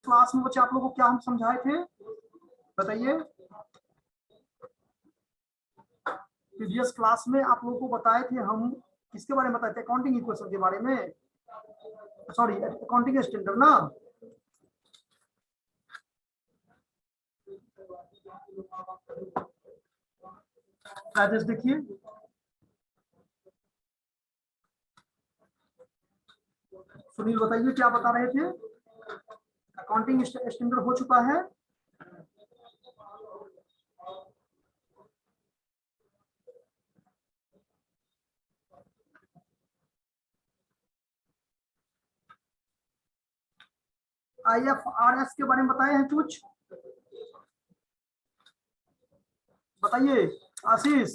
Class में बच्चे आप लोगों को क्या हम समझाए थे बताइए। प्रीवियस क्लास में आप लोगों को बताए थे हम किसके बारे में बताए थे, अकाउंटिंग इक्वेशन के बारे में, सॉरी अकाउंटिंग स्टैंडर्ड ना। राजेश देखिए सुनील बताइए क्या बता रहे थे, अकाउंटिंग स्टैंडर्ड हो चुका है। IFRS के बारे में बताए हैं कुछ, बताइए Ashish,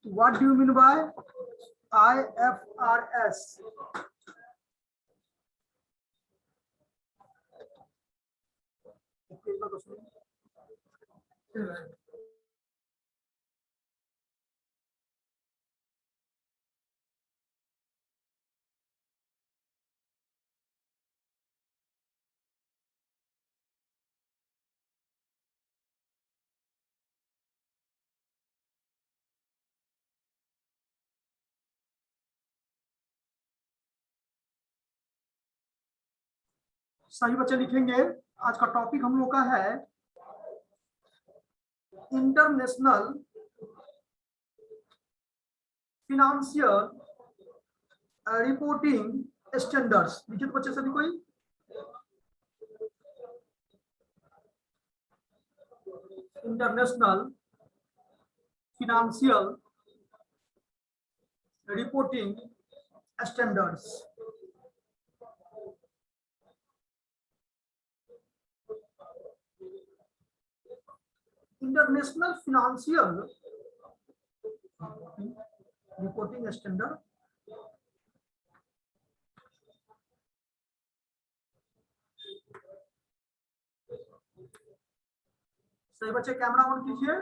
what do you mean by IFRS? सही बच्चे लिखेंगे। आज का टॉपिक हम लोग का है इंटरनेशनल फिनेंशियल रिपोर्टिंग स्टैंडर्ड्स। लिखिए तो बच्चे सभी कोई, international financial reporting standards. International financial reporting standard सही बच्चे कैमरा ऑन कीजिए।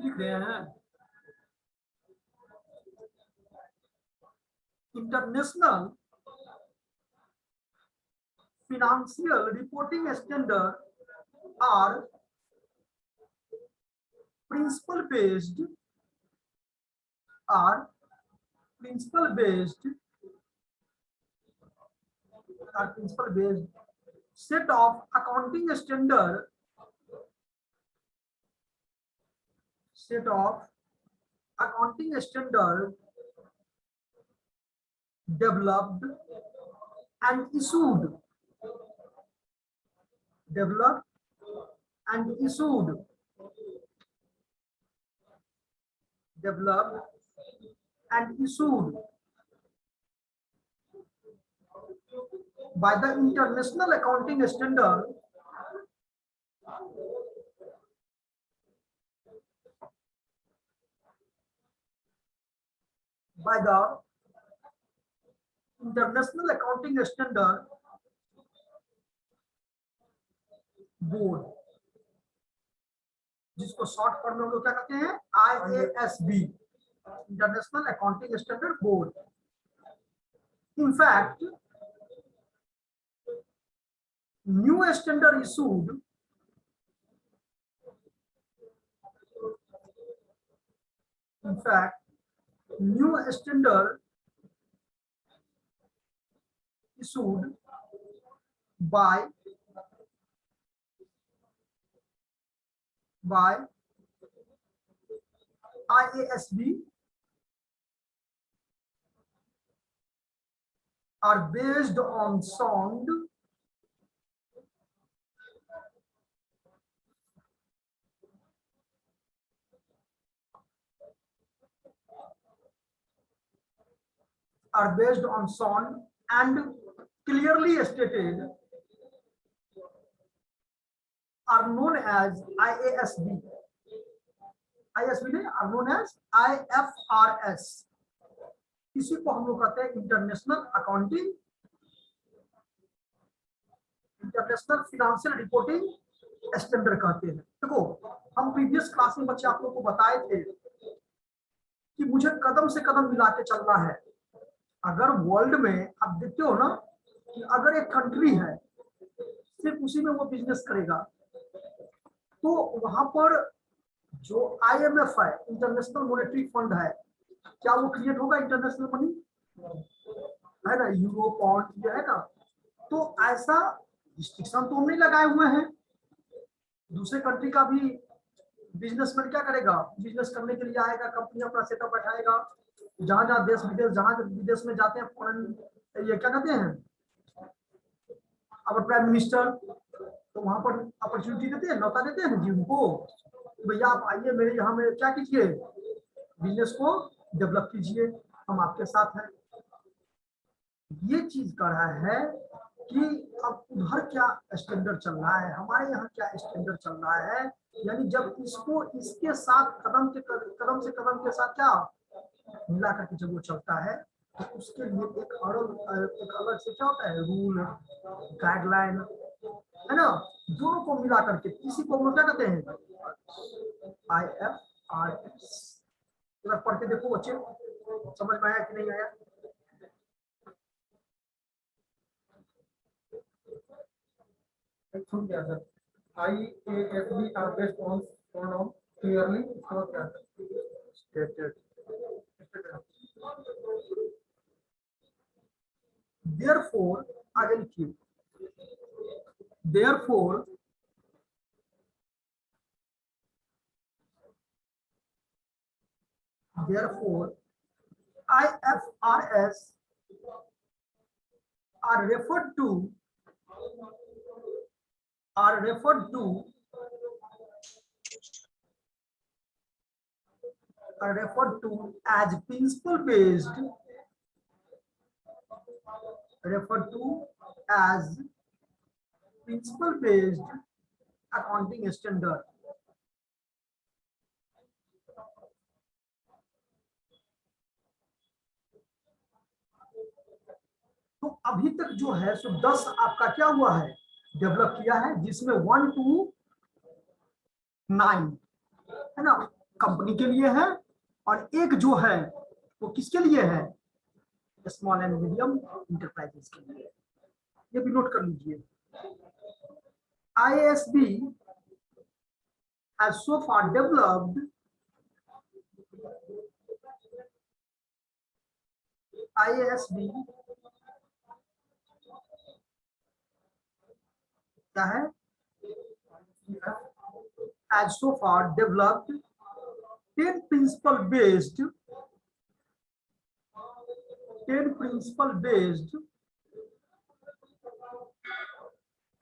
लिख रहे हैं international financial reporting standard are principle based set of accounting standard developed and issued by the International Accounting Standard board, जिसको शॉर्ट फॉर्म में हम लोग क्या कहते हैं IASB, international accounting standard board. In fact new standard issued by IASB are based on sound and clearly stated are known as IASB are known as IFRS। इसी को हम लोग कहते हैं इंटरनेशनल फिनेंशियल रिपोर्टिंग स्टैंडर्ड कहते हैं। देखो हम प्रीवियस क्लास में बच्चे आप लोगों को बताए थे मुझे कदम से कदम मिला के चलना है। अगर वर्ल्ड में आप देखते हो ना कि अगर एक कंट्री है सिर्फ उसी में वो बिजनेस करेगा, तो वहां पर जो IMF है, इंटरनेशनल मॉनेटरी फंड है, क्या वो क्रिएट होगा इंटरनेशनल मनी? है ना, यूरो पाउंड ये है ना। तो ऐसा रिस्ट्रिक्शन तो हम नहीं लगाए हुए हैं। दूसरे कंट्री का भी बिजनेसमैन क्या करेगा, बिजनेस करने के लिए आएगा, कंपनी अपना सेटअप बैठाएगा, जहां जहां देश विदेश, जहां विदेश में जाते हैं फॉरेन, ये क्या कहते हैं अब प्राइम मिनिस्टर, तो वहां पर अपॉर्चुनिटी देते हैं, न्योता देते हैं जी उनको, भैया आप आइए मेरे यहाँ में क्या कीजिए, बिजनेस को डेवलप कीजिए, हम आपके साथ हैं। ये चीज कर रहा है कि अब उधर क्या स्टैंडर्ड चल रहा है, हमारे यहाँ क्या स्टैंडर्ड चल रहा है। यानी जब इसको इसके साथ कदम से कदम के साथ क्या मिला करके जब वो चलता है, तो उसके लिए एक अलग से क्या होता है, रूल गाइडलाइन, है ना, दोनों को मिला करके किसी को हम क्या कहते हैं, IFRS। अगर पढ़ के देखो बच्चे, समझ में आया कि नहीं आया? क्या sir, IASB are based on pronoun clearly, इसका क्या है? Stated. Therefore, आगे लिखिए, therefore IFRS are referred to as principle based, accounting standard। तो अभी तक जो है सो 10 आपका क्या हुआ है, डेवलप किया है, जिसमें 1 to 9 है ना, कंपनी के लिए है, और एक जो है वो किसके लिए है, स्मॉल एंड मीडियम इंटरप्राइजेस के लिए। ये भी नोट कर लीजिए। IASB has so far developed क्या है, has so far developed 10 principle based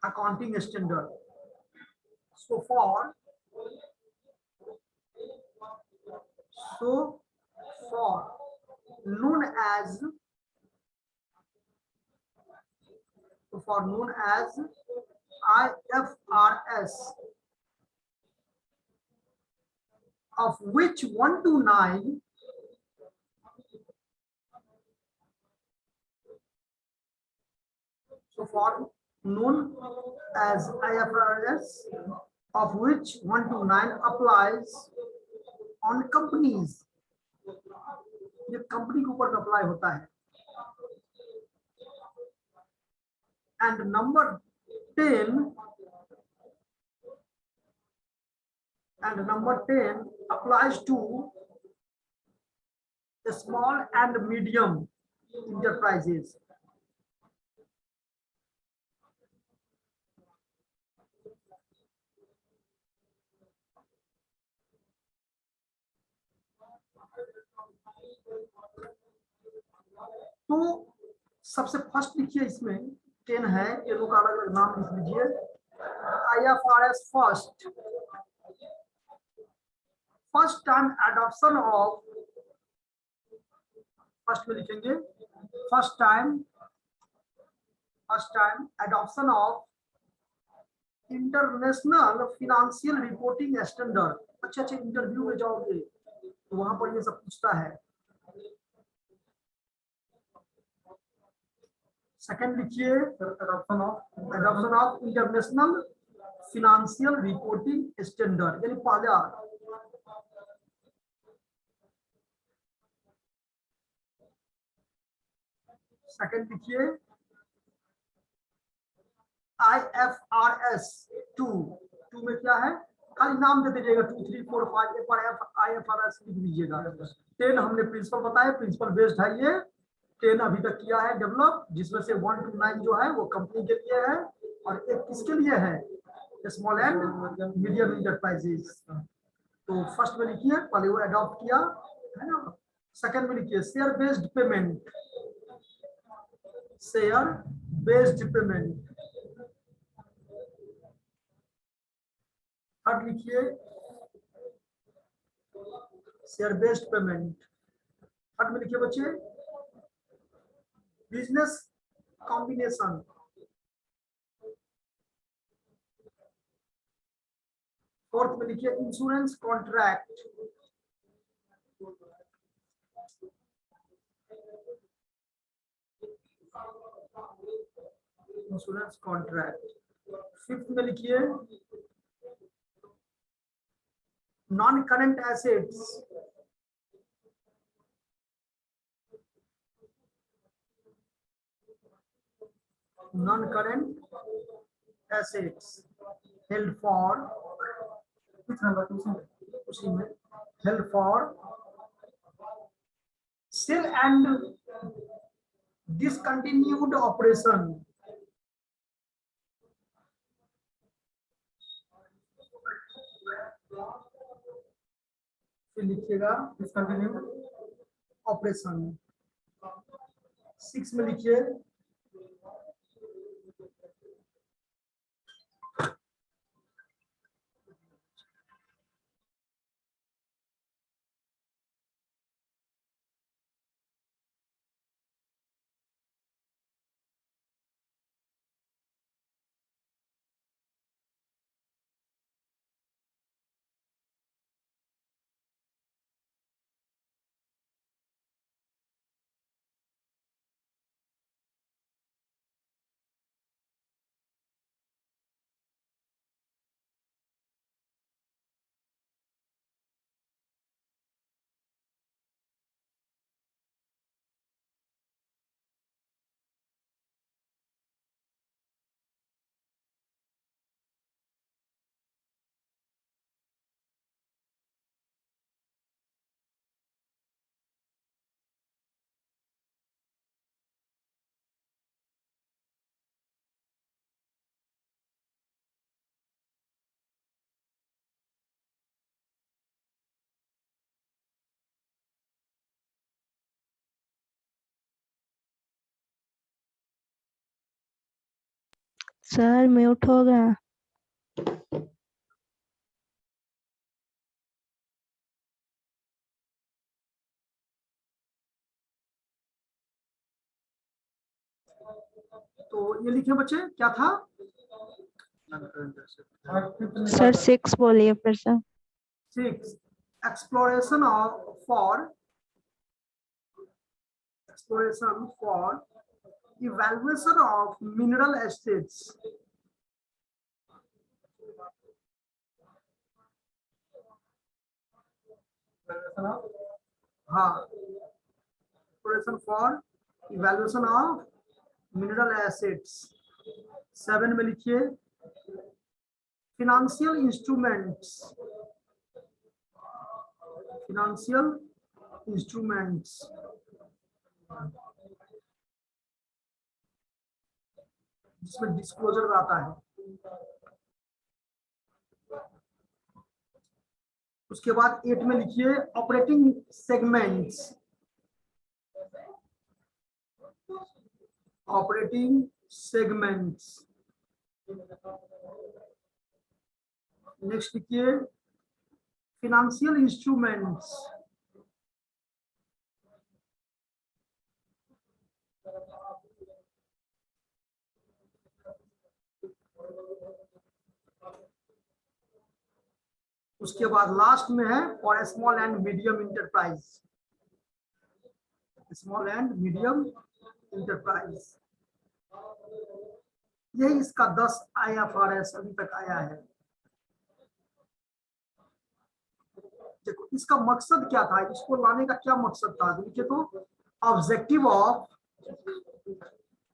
accounting standard। So far known as IFRS, of which 1 to 9 so far known as IFRS, of which 1 to 9 applies on companies। ये company के ऊपर apply होता है। and number 10 applies to the small and medium enterprises। तो सबसे first लिखिए, इसमें 10 है, ये लोग अलग अलग नाम लिख लीजिए। IFRS first time adoption of, first में लिखेंगे first time adoption of international financial reporting standard. अच्छे इंटरव्यू में जाओगे तो वहां पर ये सब पूछता है। सेकंड लिखिए, adoption of international financial reporting standard, यानी पहला सेकंड लिखिए IFRS 2 में क्या है, खाली नाम दे दीजिएगा 2 3 4 5 एक बार IFRS लिख दीजिएगा। 10 हमने प्रिंसिपल बताया, प्रिंसिपल बेस्ड है ये। 10 अभी तक किया है डेवलप, जिसमें से 1 to 9 जो है वो कंपनी के लिए है और एक किसके लिए है, स्मॉल एंड मीडियम इंटरप्राइजेस। तो फर्स्ट में लिखिए, पहले वो अडॉप्ट किया है ना। सेकंड में लिखिए share based payment, share based payment. Third लिखिए शेयर बेस्ड पेमेंट। थर्ड में लिखिए बच्चे बिजनेस कॉम्बिनेशन। फोर्थ में लिखिए insurance contract. Insurance contract. Fifth में लिखिए non current assets. Non current assets held for, उसी में held for sale and discontinued operation. फिर लिखिएगा डिसकंटिन्यूड ऑपरेशन। 6 में लिखिए सर म्यूट होगा। तो ये लिखे बच्चे क्या था। सर 6 बोलिए फिर से। 6 exploration for evaluation of mineral assets। हाँ, exploration for evaluation of mineral assets। 7 में लिखिए financial instruments। financial instruments जिसमें डिस्क्लोजर आता है। उसके बाद 8 में लिखिए operating segments. Operating segments. Next लिखिए फिनेंशियल इंस्ट्रूमेंट्स। उसके बाद लास्ट में है for small and medium enterprise. Small and medium enterprise, यही इसका 10 IFRS अभी तक आया है। देखो इसका मकसद क्या था, इसको लाने का क्या मकसद था, देखिए तो objective of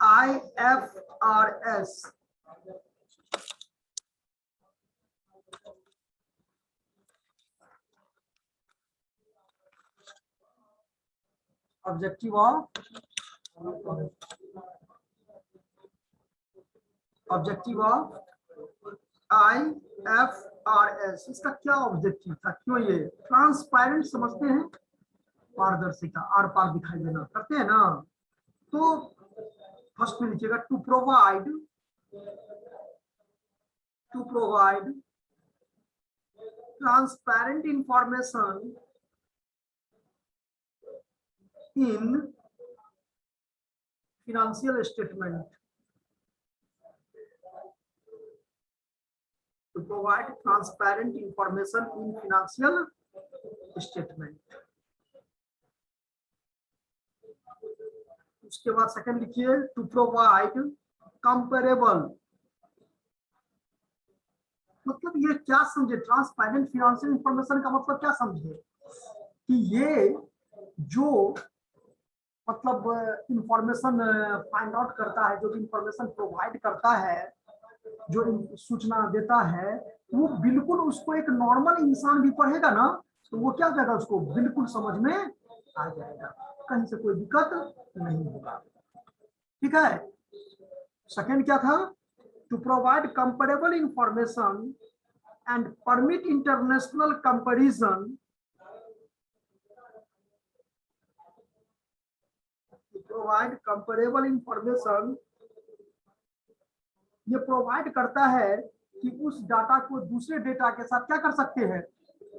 IFRS objective of IFRS, इसका क्या ऑब्जेक्टिव था, क्यों ये ट्रांसपेरेंट समझते हैं, पारदर्शिता, आर पार दिखाई देना करते हैं ना। तो फर्स्ट में लिखिएगा to provide transparent information in financial statement, to provide transparent information in financial statement। उसके बाद सेकंड लिखिए टू प्रोवाइड कंपेरेबल, मतलब ये क्या समझे, ट्रांसपेरेंट फिनेंशियल इंफॉर्मेशन का मतलब क्या समझे कि ये जो मतलब इंफॉर्मेशन फाइंड आउट करता है, जो भी इंफॉर्मेशन प्रोवाइड करता है, जो सूचना देता है, वो बिल्कुल उसको एक नॉर्मल इंसान भी पढ़ेगा ना तो वो क्या जाएगा, उसको बिल्कुल समझ में आ जाएगा, कहीं से कोई दिक्कत नहीं होगा। ठीक है। सेकंड क्या था, to provide comparable information and permit international comparison, provide comparable information, ये प्रोवाइड करता है कि उस डाटा को दूसरे डेटा के साथ क्या कर सकते हैं,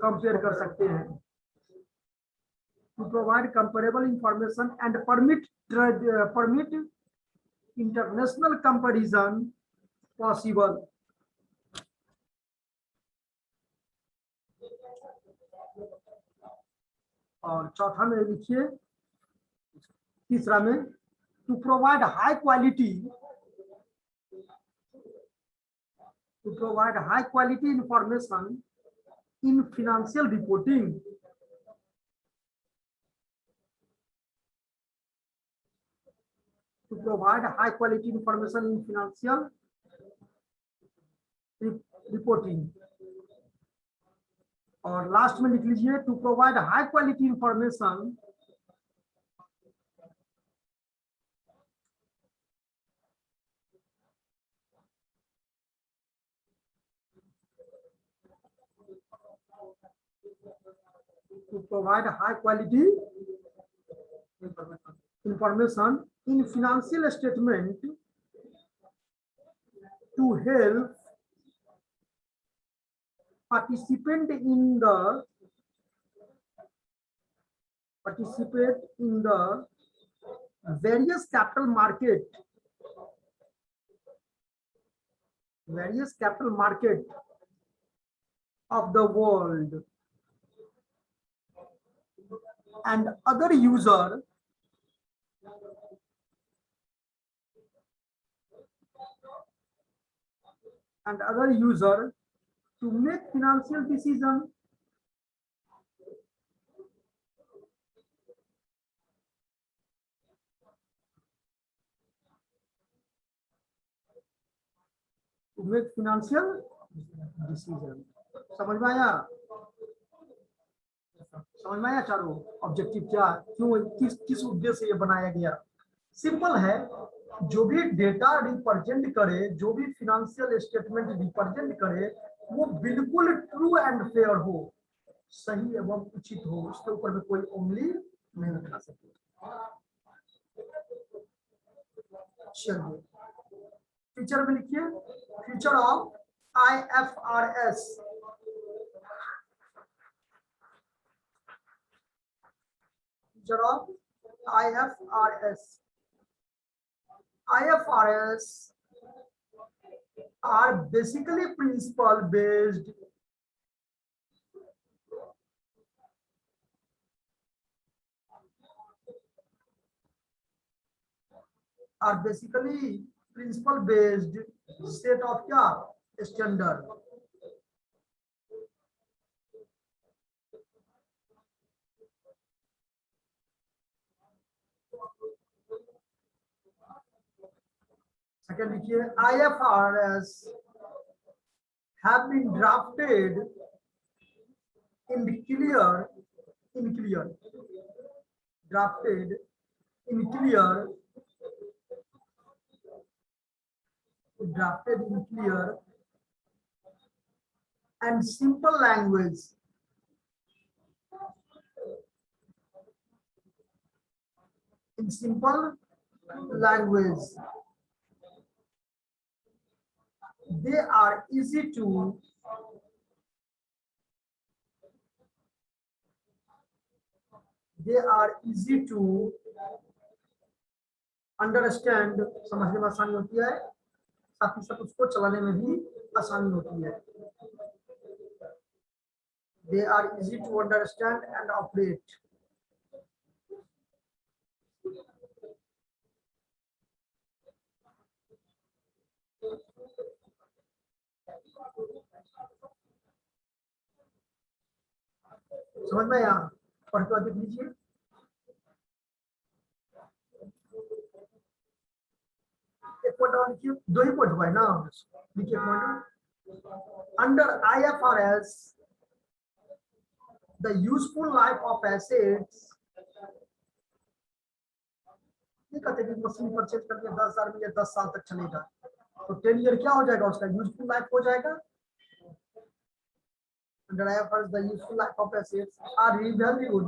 कंपेयर कर सकते हैं। To provide comparable information and permit international comparison possible. और चौथा में लिखिए, तीसरा में to provide high quality, to provide high quality information in financial reporting, to provide high quality information in financial reporting। और लास्ट में लिख लीजिए to provide high quality information to provide high quality information in financial statement to help participate in the various capital market of the world and other user to make financial decision समझ में आया? समझ में आया चारों objective क्या, क्यों, किस उद्देश्य से ये बनाया गया? सिंपल है, जो भी डेटा रिप्रेजेंट करे, जो भी फिनेंशियल स्टेटमेंट रिप्रेजेंट करे, वो बिल्कुल ट्रू एंड फेयर हो, सही एवं उचित हो, उसके ऊपर में कोई उंगली नहीं उठा सके। चलिए फीचर में लिखिए, feature of IFRS, feature of IFRS are basically principle based set of क्या स्टैंडर्ड। सेकंड लिखिए IFRS have been drafted in clear drafted in clear and simple language they are easy to understand, समझने में आसानी होती है, साथ ही साथ उसको चलाने में भी आसानी होती है। They are easy to understand and operate. समझ में आया? पढ़ के देख लीजिए। एक पॉइंट और लिखिए, दो ही पॉइंट हुआ है ना, लिखिए point under IFRS the useful life of assets. ये कहते हैं कि मशीन परचेज करके 10,000 में 10 साल तक चलेगा, तो 10 ईयर क्या हो जाएगा, उसका यूजफुल लाइफ हो जाएगा। Under IFRS, the useful life of assets are revalued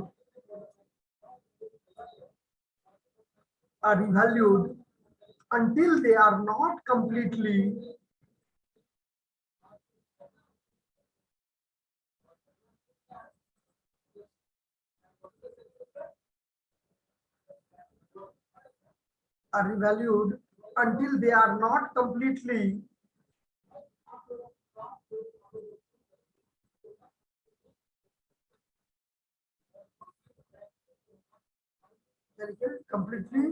until they are not completely completely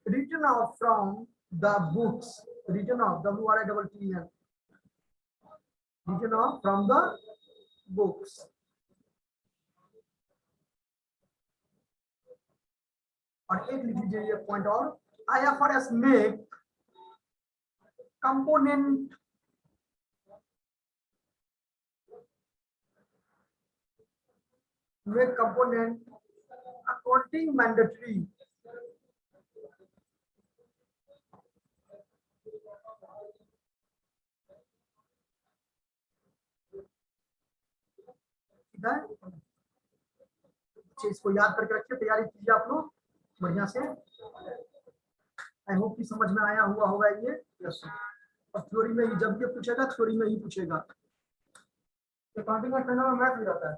written off from the books, written off, WRITTEN, written off from the books। और एक लिख लीजिए ये पॉइंट और, IFRS में component accounting mandatory. इसको याद करके रखिए, तैयारी कीजिए आप लोग बढ़िया से। आई होप कि समझ में आया हुआ होगा ये। और थ्योरी में ही जब ये पूछेगा, थ्योरी में ही पूछेगा। अकाउंटिंग का मैथ भी रहता है।